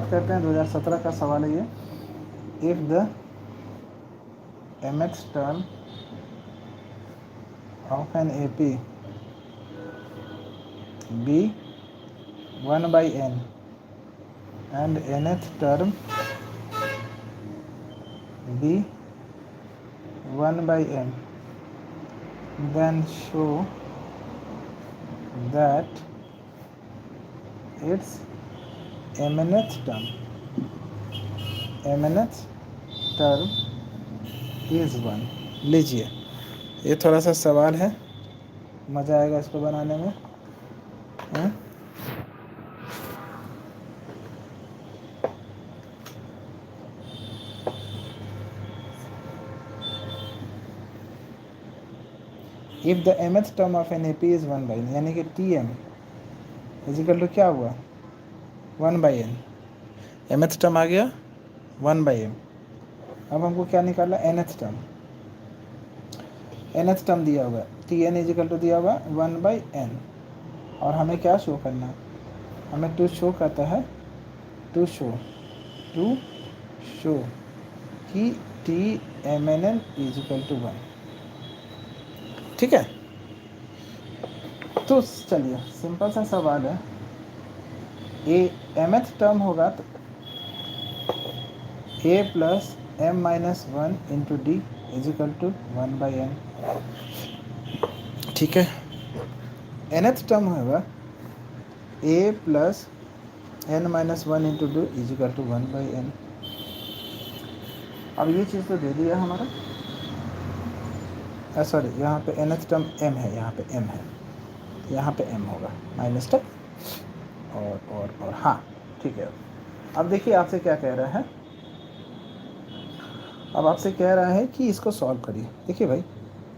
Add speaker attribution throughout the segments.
Speaker 1: Start करते हैं। 2017 का सवाल है ये। If the mth term of an AP be 1/n and nth term be 1/n, then show that its mnth term is 1। लीजिए, ये थोड़ा सा सवाल है, मज़ा आएगा इसको बनाने में। If the mth term of an AP is 1/n, यानी कि TM इजिकल टू क्या हुआ 1/n। mth टर्म आ गया 1/m। अब हमको क्या निकालना, nth टर्म। nth टर्म दिया हुआ है, Tn इजिकल टू दिया हुआ 1/n, और हमें क्या शो करना है, हमें टू शो करता है, टू शो कि Tmn इजिकल टू 1। ठीक है, तो चलिए सिंपल सा सवाल है। mth टर्म होगा तो a plus m minus 1 into D is equal to 1/n। ठीक है, nth टर्म होगा a plus n minus 1 into D is equal to 1/n। अब ये चीज़ तो दे दिया हमारा, सॉरी यहाँ पे nth टर्म m है, यहाँ पे m है, यहाँ पे m होगा माइनस तक, और हाँ ठीक है। अब देखिए आपसे क्या कह रहा है, अब आपसे कह रहा है कि इसको सॉल्व करिए। देखिए भाई,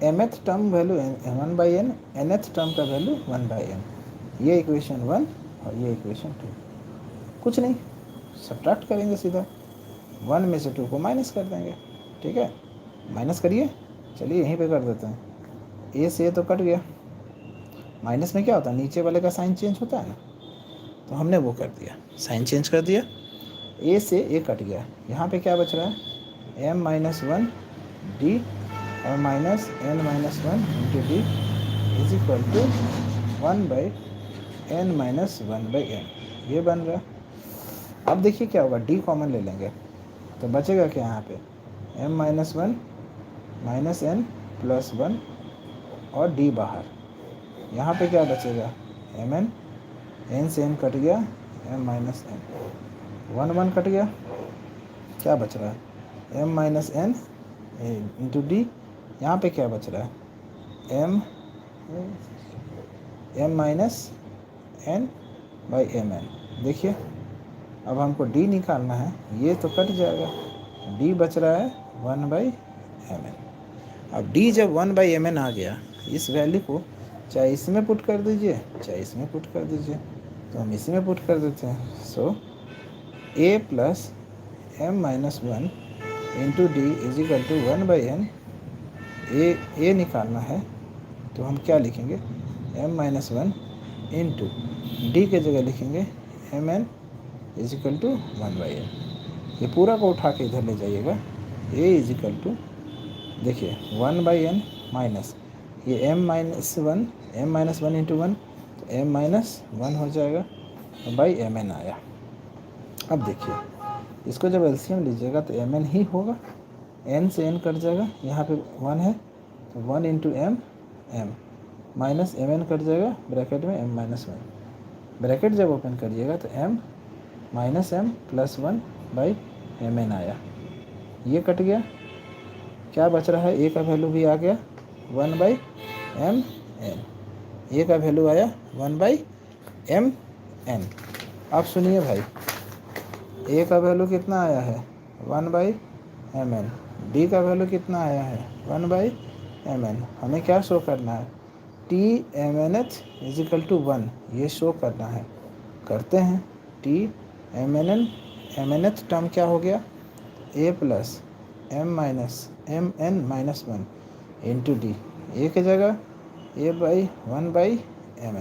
Speaker 1: mth term value 1/n, nth term का वैल्यू 1/n, ये इक्वेशन 1 और ये इक्वेशन 2। कुछ नहीं, सब्ट्रैक्ट करेंगे सीधा, 1 में से 2 को माइनस कर देंगे। ठीक है, माइनस करिए, चलिए यहीं पे कर देते हैं। ए से तो कट गया, माइनस में क्या होता है, नीचे वाले का साइन चेंज होता है ना, तो हमने वो कर दिया, साइन चेंज कर दिया, ए से ए कट गया। यहाँ पे क्या बच रहा है, m माइनस 1 डी और minus n minus 1 into D is equal to 1/n minus 1/n, ये बन रहा है। अब देखिए क्या होगा, डी कॉमन ले लेंगे तो बचेगा क्या यहाँ पे, m minus 1 minus n plus 1 और डी बाहर। यहाँ पे क्या बचेगा, mn, n से n कट गया, m माइनस n, 1 कट गया, क्या बच रहा है m minus n into D. यहाँ पे क्या बच रहा है, m minus n by mn। देखिए अब हमको d निकालना है, ये तो कट जाएगा, d बच रहा है 1/mn। अब d जब 1/mn आ गया, इस वैल्यू को चाहे इसमें पुट कर दीजिए चाहे इसमें पुट कर दीजिए, तो हम इसमें पुट कर देते हैं। So a plus m minus 1 into D is equal to 1/n। A निकालना है तो हम क्या लिखेंगे, m माइनस 1 इंटू डी के जगह लिखेंगे mn is equal to 1/n। ये पूरा को उठा के इधर ले जाइएगा, a इज इक्वल टू, देखिए 1/n माइनस ये m माइनस 1 इंटू 1, तो m माइनस 1 हो जाएगा बाई mn आया। अब देखिए इसको जब एलसीएम लीजिएगा तो mn ही होगा, n से n कट जाएगा, यहाँ पे 1 है तो 1 into m minus mn cut जाएगा, ब्रैकेट में m माइनस 1, ब्रैकेट जब ओपन करिएगा तो m minus m plus 1 by mn आया, ये कट गया, क्या बच रहा है, a का वैल्यू भी आ गया 1/mn, a का वैल्यू आया 1/mn। अब सुनिए भाई, a का वैल्यू कितना आया है 1/mn, d का वैल्यू कितना आया है 1/mn। हमें क्या शो करना है, Tmnth इज इक्वल टू 1, ये शो करना है, करते हैं। Tmnth टर्म क्या हो गया, a plus mn minus 1 into D, A की जगह a/1/mn